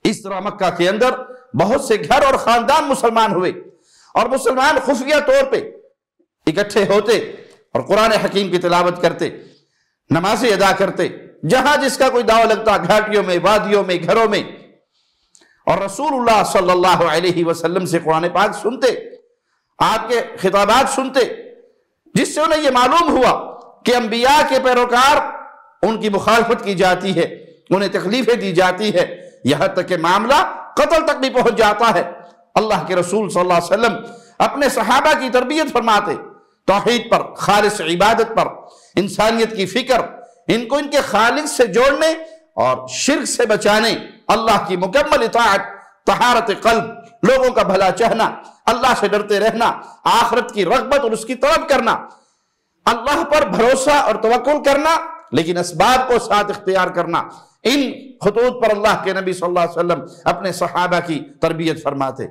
اس طرح مکہ کے اندر بہت سے گھر اور خاندان مسلمان ہوئے، اور مسلمان خفیہ طور پہ اکٹھے ہوتے اور قرآن حکیم کی تلاوت کرتے، نمازیں ادا کرتے، جہاں جس کا کوئی داؤ لگتا، گھاٹیوں میں، وادیوں میں، گھروں میں، اور رسول اللہ صلی اللہ علیہ وسلم سے قرآن پاک سنتے، آپ کے خطابات سنتے، جس سے انہیں یہ معلوم ہوا کہ انبیاء کے پیروکار ان کی مخالفت کی جاتی ہے، انہیں تکلیفیں دی جاتی ہے، یہاں تک کہ معاملہ قتل تک بھی پہنچ جاتا ہے۔ اللہ کے رسول صلی اللہ علیہ وسلم اپنے صحابہ کی تربیت فرماتے، توحید پر، خالص عبادت پر، انسانیت کی فکر، ان کو ان کے خالق سے جوڑنے اور شرک سے بچانے، اللہ کی مکمل اطاعت، طہارت قلب، لوگوں کا بھلا چاہنا، اللہ سے ڈرتے رہنا، آخرت کی رغبت اور اس کی طلب کرنا، اللہ پر بھروسہ اور توکل کرنا، لیکن اسباب کو ساتھ اختیار کرنا، ان خطوط پر اللہ کے نبی صلی اللہ علیہ وسلم اپنے صحابہ کی تربیت فرماتے۔